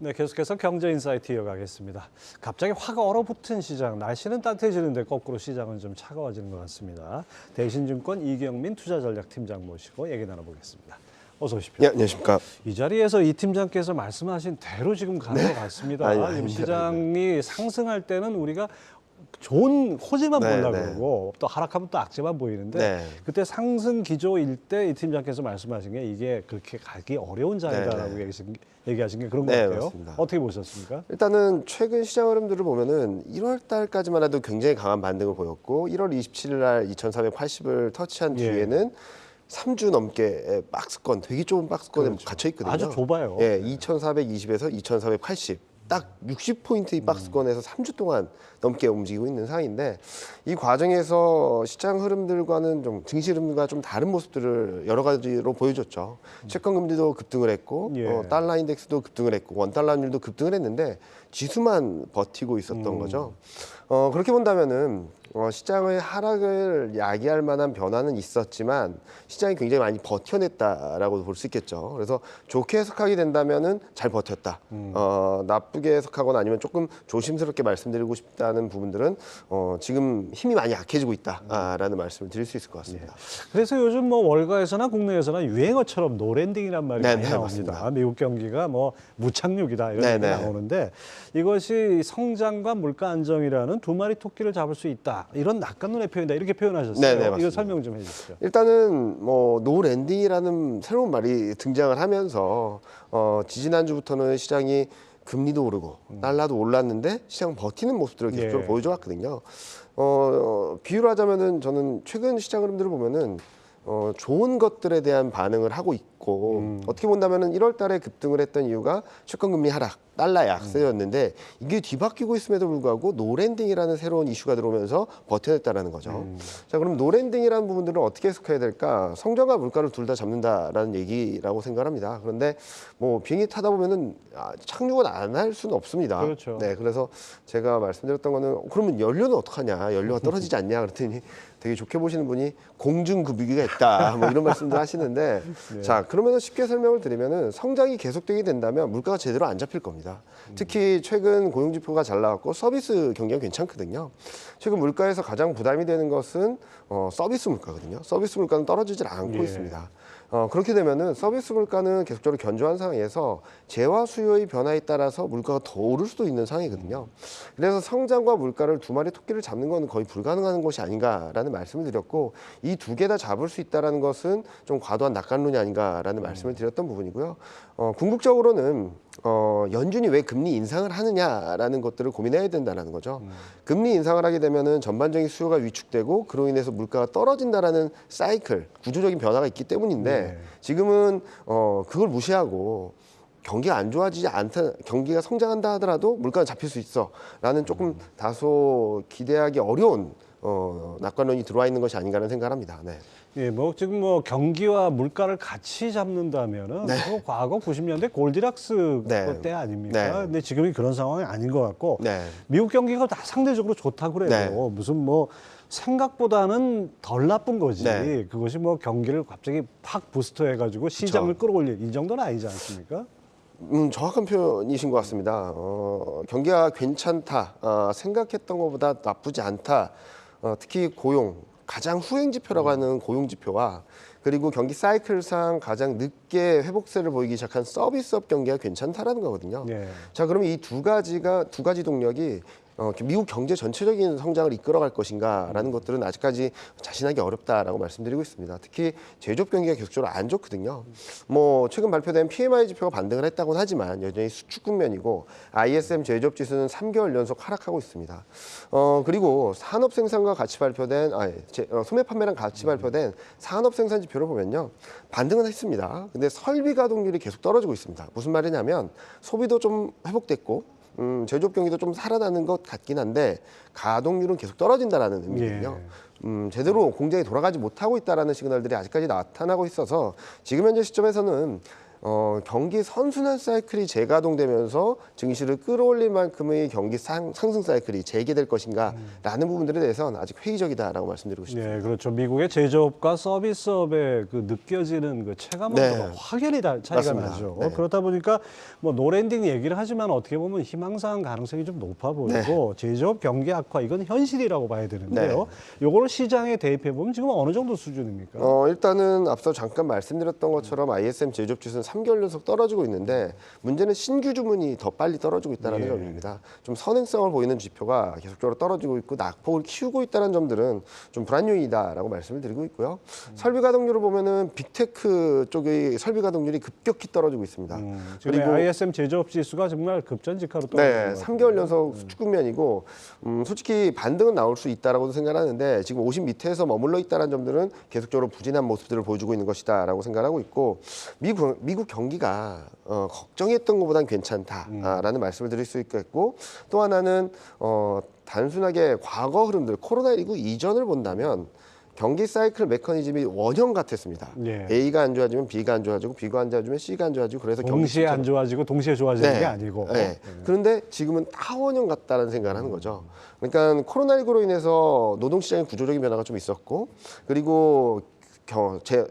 네, 계속해서 경제 인사이트 이어가겠습니다. 갑자기 확 얼어붙은 시장, 날씨는 따뜻해지는데 거꾸로 시장은 좀 차가워지는 것 같습니다. 대신증권 이경민 투자전략팀장 모시고 얘기 나눠보겠습니다. 어서 오십시오. 네, 안녕하십니까. 이 자리에서 이 팀장께서 말씀하신 대로 지금 가는 것 같습니다. 지금 시장이 상승할 때는 우리가 좋은 호재만 보려고 그러고 또 하락하면 또 악재만 보이는데 그때 상승 기조일 때 이 팀장께서 말씀하신 게 이게 그렇게 가기 어려운 자리다라고 얘기하신 게 그런 것 같아요. 맞습니다. 어떻게 보셨습니까? 일단은 최근 시장 흐름들을 보면은 1월 달까지만 해도 굉장히 강한 반등을 보였고 1월 27일 날 2480을 터치한 뒤에는 3주 넘게 박스권, 되게 좁은 박스권에 갇혀 있거든요. 아주 좁아요. 예, 2420에서 2480. 딱 60포인트 이 박스권에서 3주 동안 넘게 움직이고 있는 상황인데 이 과정에서 시장 흐름들과는 좀 증시 흐름과 좀 다른 모습들을 여러 가지로 보여줬죠. 채권 금리도 급등을 했고 달러 인덱스도 급등을 했고 원달러 환율도 급등을 했는데 지수만 버티고 있었던 거죠. 그렇게 본다면은 시장의 하락을 야기할 만한 변화는 있었지만 시장이 굉장히 많이 버텨냈다라고 볼 수 있겠죠. 그래서 좋게 해석하게 된다면은 잘 버텼다. 나쁘게 해석하거나 아니면 조금 조심스럽게 말씀드리고 싶다는 부분들은 지금 힘이 많이 약해지고 있다라는 말씀을 드릴 수 있을 것 같습니다. 그래서 요즘 뭐 월가에서나 국내에서나 유행어처럼 노랜딩이란 말이 많이 나옵니다. 맞습니다. 미국 경기가 뭐 무착륙이다 이런 얘기 나오는데 이것이 성장과 물가 안정이라는 두 마리 토끼를 잡을 수 있다. 이런 낙관론의 표현이다 이렇게 표현하셨어요. 이거 설명 좀 해주시죠. 일단은 뭐 노랜딩이라는 새로운 말이 등장을 하면서 지지난주부터는 시장이 금리도 오르고 달러도 올랐는데 시장 버티는 모습들을 계속적으로 보여줘 왔거든요. 비유를 하자면은 저는 최근 시장 흐름들을 보면은 좋은 것들에 대한 반응을 하고 있고 어떻게 본다면은 1월 달에 급등을 했던 이유가 채권 금리 하락, 달러 약세였는데 이게 뒤바뀌고 있음에도 불구하고 노랜딩이라는 새로운 이슈가 들어오면서 버텨냈다라는 거죠. 자, 그럼 노랜딩이라는 부분들은 어떻게 해석해야 될까? 성장과 물가를 둘 다 잡는다라는 얘기라고 생각합니다. 그런데 뭐 비행기 타다 보면은 착륙은 안 할 수는 없습니다. 그렇죠. 네, 그래서 제가 말씀드렸던 거는 그러면 연료는 어떡하냐? 연료가 떨어지지 않냐? 그랬더니 되게 좋게 보시는 분이 공중급유기가 있다. 뭐 이런 말씀도 하시는데 자, 그러면 쉽게 설명을 드리면은 성장이 계속되게 된다면 물가가 제대로 안 잡힐 겁니다. 특히 최근 고용지표가 잘 나왔고 서비스 경기가 괜찮거든요. 최근 물가에서 가장 부담이 되는 것은 서비스 물가거든요. 서비스 물가는 떨어지질 않고 있습니다. 그렇게 되면은 서비스 물가는 계속적으로 견조한 상황에서 재화 수요의 변화에 따라서 물가가 더 오를 수도 있는 상황이거든요. 그래서 성장과 물가를 두 마리 토끼를 잡는 건 거의 불가능한 것이 아닌가라는 말씀을 드렸고 이 두 개 다 잡을 수 있다는 것은 좀 과도한 낙관론이 아닌가라는 말씀을 드렸던 부분이고요. 궁극적으로는 연준이 왜 금리 인상을 하느냐라는 것들을 고민해야 된다는 거죠. 금리 인상을 하게 되면은 전반적인 수요가 위축되고 그로 인해서 물가가 떨어진다라는 사이클, 구조적인 변화가 있기 때문인데 지금은 그걸 무시하고 경기가 안 좋아지지 않다, 경기가 성장한다 하더라도 물가는 잡힐 수 있어라는 조금 다소 기대하기 어려운 낙관론이 들어와 있는 것이 아닌가라는 생각을 합니다. 네. 예, 뭐 지금 뭐 경기와 물가를 같이 잡는다면은 뭐 과거 90년대 골디락스 때 아닙니까? 근데 지금이 그런 상황이 아닌 것 같고 미국 경기가 다 상대적으로 좋다고 그래요. 무슨 뭐 생각보다는 덜 나쁜 거지. 그것이 뭐 경기를 갑자기 팍 부스터해가지고 시장을 끌어올릴 이 정도는 아니지 않습니까? 정확한 표현이신 것 같습니다. 경기가 괜찮다, 생각했던 것보다 나쁘지 않다. 특히 고용, 가장 후행 지표라고 하는 고용 지표와 그리고 경기 사이클상 가장 늦게 회복세를 보이기 시작한 서비스업 경기가 괜찮다라는 거거든요. 자, 그러면 이 두 가지 동력이 미국 경제 전체적인 성장을 이끌어갈 것인가라는 것들은 아직까지 자신하기 어렵다라고 말씀드리고 있습니다. 특히 제조업 경기가 계속적으로 안 좋거든요. 뭐 최근 발표된 PMI 지표가 반등을 했다고는 하지만 여전히 수축 국면이고 ISM 제조업 지수는 3개월 연속 하락하고 있습니다. 그리고 산업 생산과 같이 발표된 소매 판매랑 같이 발표된 산업 생산 지표를 보면요. 반등은 했습니다. 근데 설비 가동률이 계속 떨어지고 있습니다. 무슨 말이냐면 소비도 좀 회복됐고 제조업 경기도 좀 살아나는 것 같긴 한데 가동률은 계속 떨어진다라는 의미거든요. 제대로 공장이 돌아가지 못하고 있다라는 시그널들이 아직까지 나타나고 있어서 지금 현재 시점에서는 경기 선순환 사이클이 재가동되면서 증시를 끌어올릴 만큼의 경기 상승 사이클이 재개될 것인가라는 부분들에 대해서는 아직 회의적이다라고 말씀드리고 싶습니다. 네, 그렇죠. 미국의 제조업과 서비스업의 그 느껴지는 그 체감온도가 확연히 차이가 맞습니다. 나죠. 그렇다 보니까 뭐 노랜딩 얘기를 하지만 어떻게 보면 희망사항 가능성이 좀 높아 보이고 제조업 경기 악화 이건 현실이라고 봐야 되는데요. 요거를 시장에 대입해 보면 지금 어느 정도 수준입니까? 일단은 앞서 잠깐 말씀드렸던 것처럼 ISM 제조업 지수는 3개월 연속 떨어지고 있는데 문제는 신규 주문이 더 빨리 떨어지고 있다는 점입니다. 좀 선행성을 보이는 지표가 계속적으로 떨어지고 있고 낙폭을 키우고 있다는 점들은 좀 불안 요인이다라고 말씀을 드리고 있고요. 설비 가동률을 보면은 빅테크 쪽의 설비 가동률이 급격히 떨어지고 있습니다. 그리고 ISM 제조업 지수가 정말 급전직하로 떨어지고 3개월 연속 수축 국면이고 솔직히 반등은 나올 수 있다라고도 생각하는데 지금 50 밑에서 머물러 있다는 점들은 계속적으로 부진한 모습들을 보여주고 있는 것이다라고 생각하고 있고 미국 경기가 걱정했던 것보단 괜찮다라는 말씀을 드릴 수 있겠고 또 하나는 단순하게 과거 흐름들 코로나19 이전을 본다면 경기 사이클 메커니즘이 원형 같았습니다. A가 안 좋아지면 B가 안 좋아지고 B가 안 좋아지면 C가 안 좋아지고 그래서 동시에 안 좋아지고 동시에 좋아지는 게 아니고 그런데 지금은 타원형 같다는 생각을 하는 거죠. 그러니까 코로나19로 인해서 노동시장의 구조적인 변화가 좀 있었고 그리고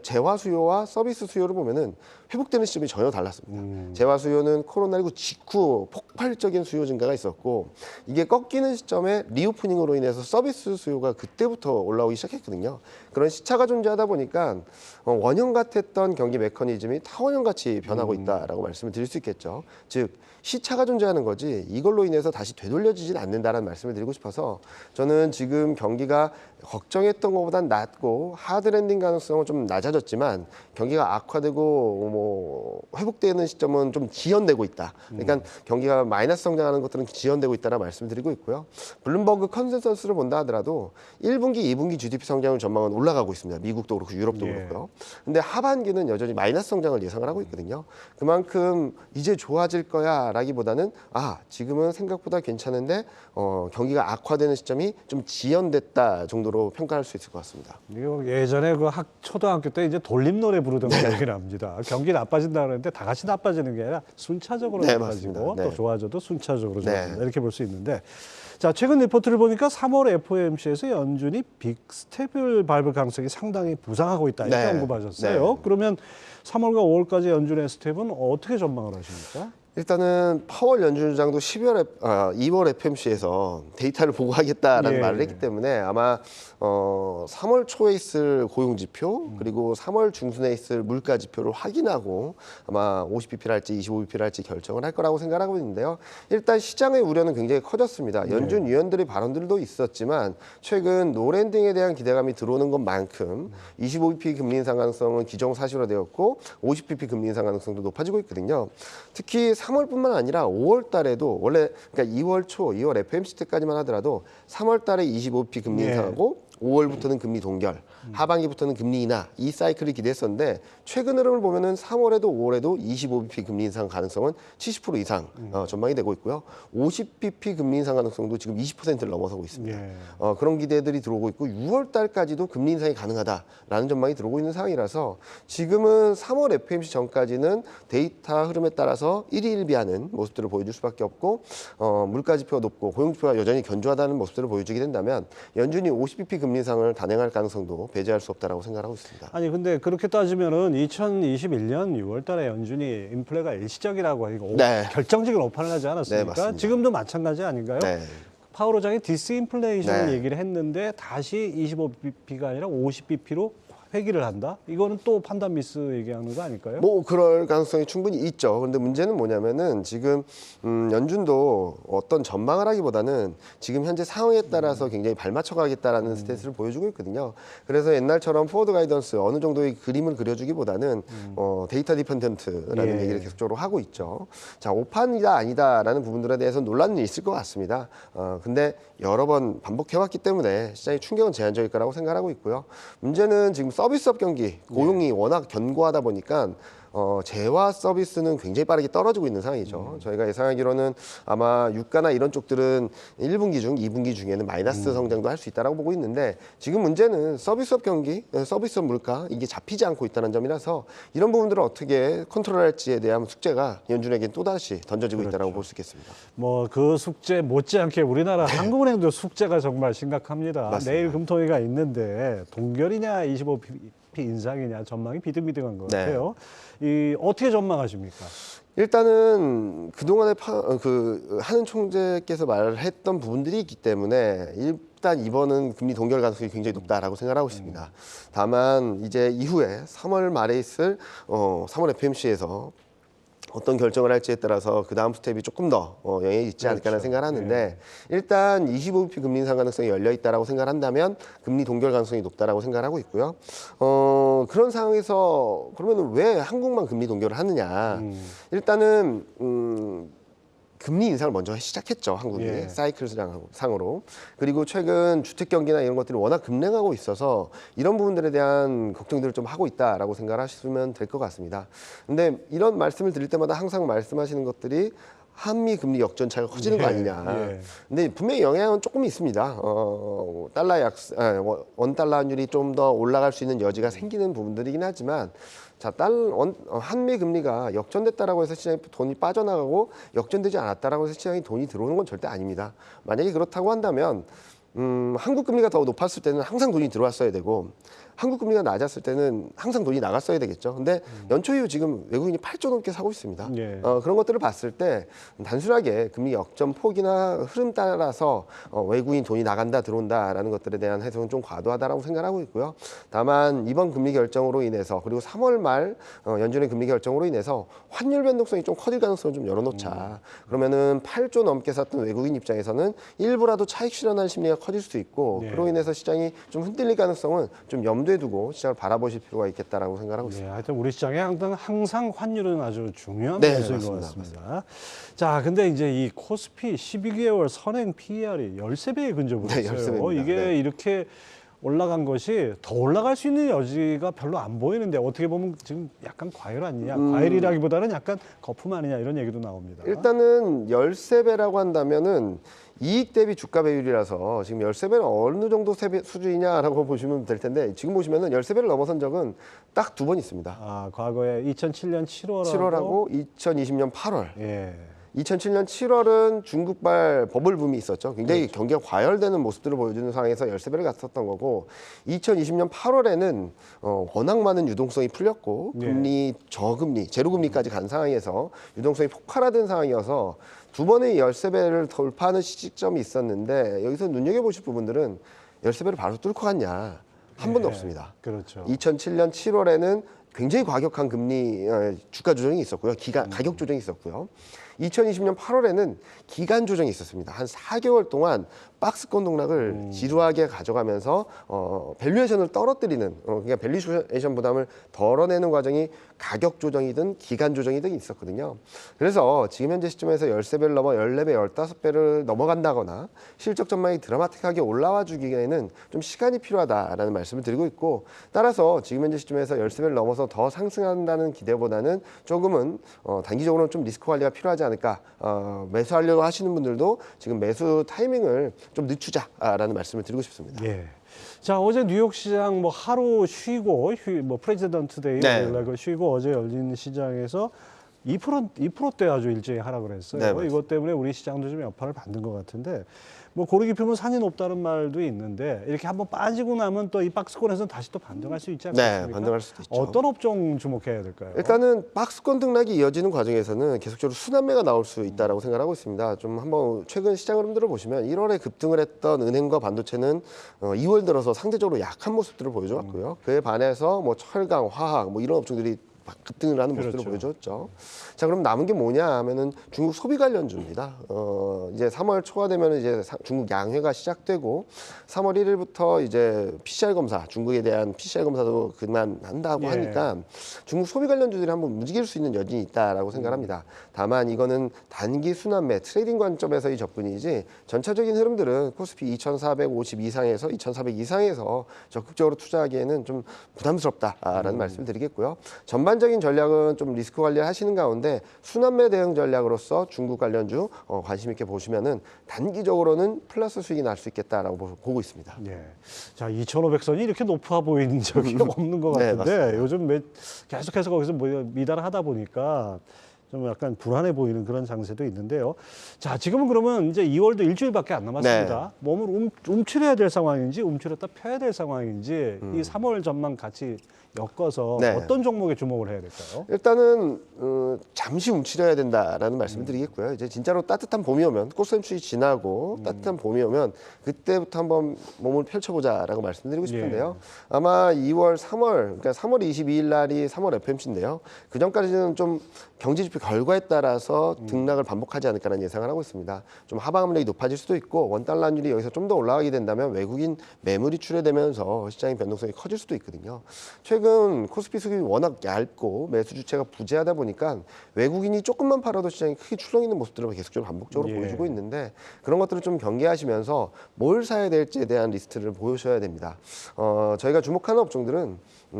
재화 수요와 서비스 수요를 보면은 회복되는 시점이 전혀 달랐습니다. 재화 수요는 코로나19 직후 폭발적인 수요 증가가 있었고 이게 꺾이는 시점에 리오프닝으로 인해서 서비스 수요가 그때부터 올라오기 시작했거든요. 그런 시차가 존재하다 보니까 원형 같았던 경기 메커니즘이 타원형 같이 변하고 있다라고 말씀을 드릴 수 있겠죠. 즉 시차가 존재하는 거지 이걸로 인해서 다시 되돌려지진 않는다라는 말씀을 드리고 싶어서 저는 지금 경기가 걱정했던 것보단 낮고 하드랜딩 가능성은 좀 낮아졌지만 경기가 악화되고 뭐 회복되는 시점은 좀 지연되고 있다. 그러니까 경기가 마이너스 성장하는 것들은 지연되고 있다라 말씀드리고 있고요. 블룸버그 컨센서스를 본다 하더라도 1분기, 2분기 GDP 성장률 전망은 올라가고 있습니다. 미국도 그렇고 유럽도 그렇고요. 근데 하반기는 여전히 마이너스 성장을 예상을 하고 있거든요. 그만큼 이제 좋아질 거야라기보다는 지금은 생각보다 괜찮은데 경기가 악화되는 시점이 좀 지연됐다 정도로 평가할 수 있을 것 같습니다. 이거 예전에 그 초등학교 때 이제 돌림 노래 부르던 기억이 납니다. 경기 나빠진다 그러는데 다 같이 나빠지는 게 아니라 순차적으로 나빠지고 또 좋아져도 순차적으로 좋아진다 이렇게 볼 수 있는데 자 최근 리포트를 보니까 3월 FOMC에서 연준이 빅 스텝을 밟을 가능성이 상당히 부상하고 있다 이렇게 언급하셨어요. 그러면 3월과 5월까지 연준의 스텝은 어떻게 전망을 하십니까? 일단은 파월 연준의장도 2월 FMC에서 데이터를 보고하겠다라는 말을 했기 때문에 아마 3월 초에 있을 고용지표 그리고 3월 중순에 있을 물가지표를 확인하고 아마 50bp를 할지 25bp를 할지 결정을 할 거라고 생각하고 있는데요. 일단 시장의 우려는 굉장히 커졌습니다. 연준 위원들의 발언들도 있었지만 최근 노랜딩에 대한 기대감이 들어오는 것만큼 25bp 금리 인상 가능성은 기정사실화되었고 50bp 금리 인상 가능성도 높아지고 있거든요. 특히 3월뿐만 아니라 5월 달에도 원래 그러니까 2월 초, 2월 FMC 때까지만 하더라도 3월 달에 25bp 금리 인상하고 5월부터는 금리 동결, 하반기부터는 금리 인하 이 사이클을 기대했었는데 최근 흐름을 보면은 3월에도 5월에도 25bp 금리 인상 가능성은 70% 이상 전망이 되고 있고요. 50bp 금리 인상 가능성도 지금 20%를 넘어서고 있습니다. 그런 기대들이 들어오고 있고 6월 달까지도 금리 인상이 가능하다라는 전망이 들어오고 있는 상황이라서 지금은 3월 FMC 전까지는 데이터 흐름에 따라서 일희일비하는 모습들을 보여줄 수밖에 없고 물가 지표가 높고 고용 지표가 여전히 견조하다는 모습들을 보여주게 된다면 연준이 50bp 금리 인상을 단행할 가능성도 배제할 수 없다라고 생각하고 있습니다. 아니 근데 그렇게 따지면은 2021년 6월달에 연준이 인플레가 일시적이라고 하고 결정적인 오판을 하지 않았습니까? 지금도 마찬가지 아닌가요? 파월 의장이 디스인플레이션을 얘기를 했는데 다시 25bp가 아니라 50bp로 회귀를 한다? 이거는 또 판단 미스 얘기하는 거 아닐까요? 뭐 그럴 가능성이 충분히 있죠. 그런데 문제는 뭐냐면은 지금 연준도 어떤 전망을 하기보다는 지금 현재 상황에 따라서 굉장히 발맞춰 가겠다라는 스탠스를 보여주고 있거든요. 그래서 옛날처럼 포워드 가이던스 어느 정도의 그림을 그려주기보다는 데이터 디펜던트라는 얘기를 계속적으로 하고 있죠. 자, 오판이다 아니다라는 부분들에 대해서 논란은 있을 것 같습니다. 근데 여러 번 반복해왔기 때문에 시장의 충격은 제한적일 거라고 생각하고 있고요. 문제는 지금 서비스업 경기 고용이 워낙 견고하다 보니까 재화 서비스는 굉장히 빠르게 떨어지고 있는 상황이죠. 저희가 예상하기로는 아마 유가나 이런 쪽들은 1분기 중 2분기 중에는 마이너스 성장도 할 수 있다고 보고 있는데 지금 문제는 서비스업 경기, 서비스업 물가 이게 잡히지 않고 있다는 점이라서 이런 부분들을 어떻게 컨트롤할지에 대한 숙제가 연준에게 또다시 던져지고 있다고 볼 수 있겠습니다. 뭐 그 숙제 못지않게 우리나라 한국은행도 숙제가 정말 심각합니다. 맞습니다. 내일 금토회가 있는데 동결이냐 25bp 인상이냐 전망이 비등비등한 것 같아요. 이 어떻게 전망하십니까? 일단은 그동안에 하는 총재께서 말했던 부분들이 있기 때문에 일단 이번은 금리 동결 가능성이 굉장히 높다라고 생각하고 있습니다. 다만 이제 이후에 3월 말에 있을 3월 FMC에서 어떤 결정을 할지에 따라서 그 다음 스텝이 조금 더 영향이 있지 않을까라는 생각을 하는데 일단 25bp 금리 인상 가능성이 열려 있다라고 생각을 한다면 금리 동결 가능성이 높다라고 생각을 하고 있고요. 그런 상황에서 그러면 왜 한국만 금리 동결을 하느냐? 일단은 금리 인상을 먼저 시작했죠, 한국이. 사이클 상으로. 그리고 최근 주택 경기나 이런 것들이 워낙 급냉하고 있어서 이런 부분들에 대한 걱정들을 좀 하고 있다라고 생각을 하시면 될 것 같습니다. 근데 이런 말씀을 드릴 때마다 항상 말씀하시는 것들이 한미 금리 역전 차이가 커지는 거 아니냐. 근데 분명히 영향은 조금 있습니다. 원 달러 환율이 좀 더 올라갈 수 있는 여지가 생기는 부분들이긴 하지만 자, 한미 금리가 역전됐다라고 해서 시장에 돈이 빠져나가고 역전되지 않았다라고 해서 시장에 돈이 들어오는 건 절대 아닙니다. 만약에 그렇다고 한다면 한국 금리가 더 높았을 때는 항상 돈이 들어왔어야 되고 한국 금리가 낮았을 때는 항상 돈이 나갔어야 되겠죠. 근데 연초 이후 지금 외국인이 8조 넘게 사고 있습니다. 그런 것들을 봤을 때 단순하게 금리 역전 폭이나 흐름 따라서 외국인 돈이 나간다 들어온다라는 것들에 대한 해석은 좀 과도하다라고 생각하고 있고요. 다만 이번 금리 결정으로 인해서 그리고 3월 말 연준의 금리 결정으로 인해서 환율 변동성이 좀 커질 가능성을 좀 열어놓자. 그러면은 8조 넘게 샀던 외국인 입장에서는 일부라도 차익 실현할 심리가 커질 수 있고 그로 인해서 시장이 좀 흔들릴 가능성은 좀 염두에 두고 시장을 바라보실 필요가 있겠다라고 생각하고 있습니다. 하여튼 우리 시장에 항상 환율은 아주 중요한 변수인 것 같습니다. 자, 근데 이제 이 코스피 12개월 선행 PER이 13배에 근접을 했어요. 13배입니다. 이게 이렇게 올라간 것이 더 올라갈 수 있는 여지가 별로 안 보이는데 어떻게 보면 지금 약간 과열 아니냐. 과열이라기보다는 약간 거품 아니냐 이런 얘기도 나옵니다. 일단은 13배라고 한다면은 이익 대비 주가 배율이라서 지금 13배는 어느 정도 수준이냐라고 보시면 될 텐데 지금 보시면은 13배를 넘어선 적은 딱 2번 있습니다. 아, 과거에 2007년 7월하고 2020년 8월. 2007년 7월은 중국발 버블 붐이 있었죠. 굉장히 경기가 과열되는 모습들을 보여주는 상황에서 13배를 갔었던 거고 2020년 8월에는 워낙 많은 유동성이 풀렸고 금리 저금리, 제로금리까지 간 상황에서 유동성이 폭발화된 상황이어서 두 번의 13배를 돌파하는 시점이 있었는데 여기서 눈여겨보실 부분들은 13배를 바로 뚫고 갔냐. 한 번도 없습니다. 그렇죠. 2007년 7월에는 굉장히 과격한 금리 주가 조정이 있었고요. 가격 조정이 있었고요. 2020년 8월에는 기간 조정이 있었습니다. 한 4개월 동안 박스권 동락을 지루하게 가져가면서 밸류에이션을 떨어뜨리는 그러니까 밸류에이션 부담을 덜어내는 과정이 가격 조정이든 기간 조정이든 있었거든요. 그래서 지금 현재 시점에서 13배를 넘어 14배, 15배를 넘어간다거나 실적 전망이 드라마틱하게 올라와 주기에는 좀 시간이 필요하다라는 말씀을 드리고 있고 따라서 지금 현재 시점에서 13배를 넘어서 더 상승한다는 기대보다는 조금은 단기적으로는 좀 리스크 관리가 필요하지 않을까. 매수하려고 하시는 분들도 지금 매수 타이밍을 좀 늦추자라는 말씀을 드리고 싶습니다. 자, 어제 뉴욕 시장 뭐 하루 쉬고 뭐 프레지던트 데이 쉬고 어제 열린 시장에서 2%대 아주 일제히 하락을 했어요. 이것 때문에 우리 시장도 좀 여파를 받는 것 같은데 뭐 고르 깊으면 산이 높다는 말도 있는데 이렇게 한번 빠지고 나면 또 이 박스권에서는 다시 또 반등할 수 있지 않습니까? 반등할 수도 있죠. 어떤 업종 주목해야 될까요? 일단은 박스권 등락이 이어지는 과정에서는 계속적으로 순환매가 나올 수 있다라고 생각하고 있습니다. 좀 한번 최근 시장 흐름들을 보시면 1월에 급등을 했던 은행과 반도체는 2월 들어서 상대적으로 약한 모습들을 보여줘왔고요. 그에 반해서 뭐 철강, 화학 뭐 이런 업종들이 급등을 하는 모습들을 보여줬죠. 자, 그럼 남은 게 뭐냐 하면은 중국 소비 관련주입니다. 이제 3월 초가 되면 이제 중국 양회가 시작되고 3월 1일부터 이제 PCR 검사, 중국에 대한 PCR 검사도 그만한다고 하니까 중국 소비 관련주들이 한번 움직일 수 있는 여진이 있다라고 생각합니다. 다만 이거는 단기 순환매, 트레이딩 관점에서의 접근이지 전체적인 흐름들은 코스피 2,450 이상에서 2,400 이상에서 적극적으로 투자하기에는 좀 부담스럽다라는 말씀을 드리겠고요. 전반 전반적인 전략은 좀 리스크 관리를 하시는 가운데 순환매 대응 전략으로서 중국 관련주 관심 있게 보시면은 단기적으로는 플러스 수익이 날 수 있겠다라고 보고 있습니다. 예. 자, 2,500선이 이렇게 높아 보이는 적이 없는 것 네, 같은데 맞습니다. 요즘 계속해서 거기서 미달을 하다 보니까 좀 약간 불안해 보이는 그런 장세도 있는데요. 자, 지금은 그러면 이제 2월도 일주일밖에 안 남았습니다. 몸을 움츠려야 될 상황인지 움츠렸다 펴야 될 상황인지 이 3월 전망 같이 엮어서 어떤 종목에 주목을 해야 될까요? 일단은 잠시 움츠려야 된다라는 말씀을 드리겠고요. 이제 진짜로 따뜻한 봄이 오면 꽃샘추위 지나고 따뜻한 봄이 오면 그때부터 한번 몸을 펼쳐보자라고 말씀드리고 싶은데요. 아마 2월, 3월, 그러니까 3월 22일 날이 3월 FMC인데요. 그 전까지는 좀 경제지표 결과에 따라서 등락을 반복하지 않을까라는 예상을 하고 있습니다. 좀 하방 압력이 높아질 수도 있고 원달러 환율이 여기서 좀 더 올라가게 된다면 외국인 매물이 출회되면서 시장의 변동성이 커질 수도 있거든요. 최근 코스피 수급이 워낙 얇고 매수 주체가 부재하다 보니까 외국인이 조금만 팔아도 시장이 크게 출렁이는 모습들을 계속적으로 반복적으로 보여주고 있는데 그런 것들을 좀 경계하시면서 뭘 사야 될지에 대한 리스트를 보셔야 됩니다. 저희가 주목하는 업종들은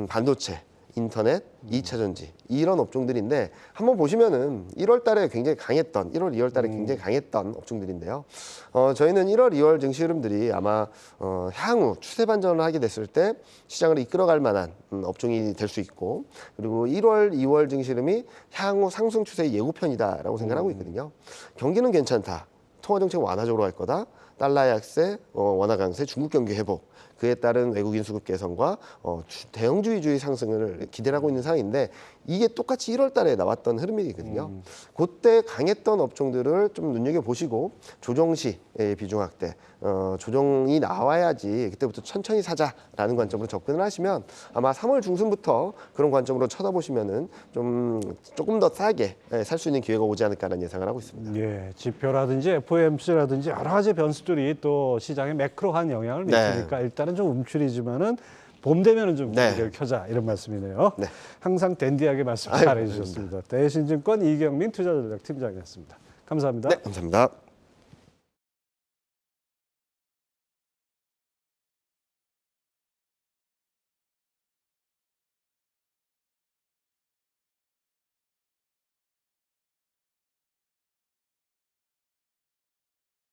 반도체, 인터넷, 2차 전지 이런 업종들인데 한번 보시면은 1월 달에 굉장히 강했던 1월, 2월 달에 굉장히 강했던 업종들인데요. 저희는 1월, 2월 증시 흐름들이 아마 향후 추세 반전을 하게 됐을 때 시장을 이끌어갈 만한 업종이 될 수 있고 그리고 1월, 2월 증시 흐름이 향후 상승 추세의 예고편이다라고 생각하고 있거든요. 경기는 괜찮다. 통화정책 완화적으로 할 거다. 달러 약세, 원화 강세, 중국 경기 회복, 그에 따른 외국인 수급 개선과 대형주 위주의 상승을 기대하고 있는 상황인데 이게 똑같이 1월 달에 나왔던 흐름이거든요. 그때 강했던 업종들을 좀 눈여겨보시고 조정 시 비중 확대, 조정이 나와야지 그때부터 천천히 사자라는 관점으로 접근을 하시면 아마 3월 중순부터 그런 관점으로 쳐다보시면은 조금 더 싸게 살 수 있는 기회가 오지 않을까라는 예상을 하고 있습니다. 예, 지표라든지 FOMC라든지 여러 가지 변수들이 또 시장에 매크로한 영향을 미치니까 일단은 좀 움츠리지만은 봄 되면은 좀 경기를 켜자 이런 말씀이네요. 항상 댄디하게 말씀 잘해주셨습니다. 대신증권 이경민 투자전략팀장이었습니다. 감사합니다. 네, 감사합니다.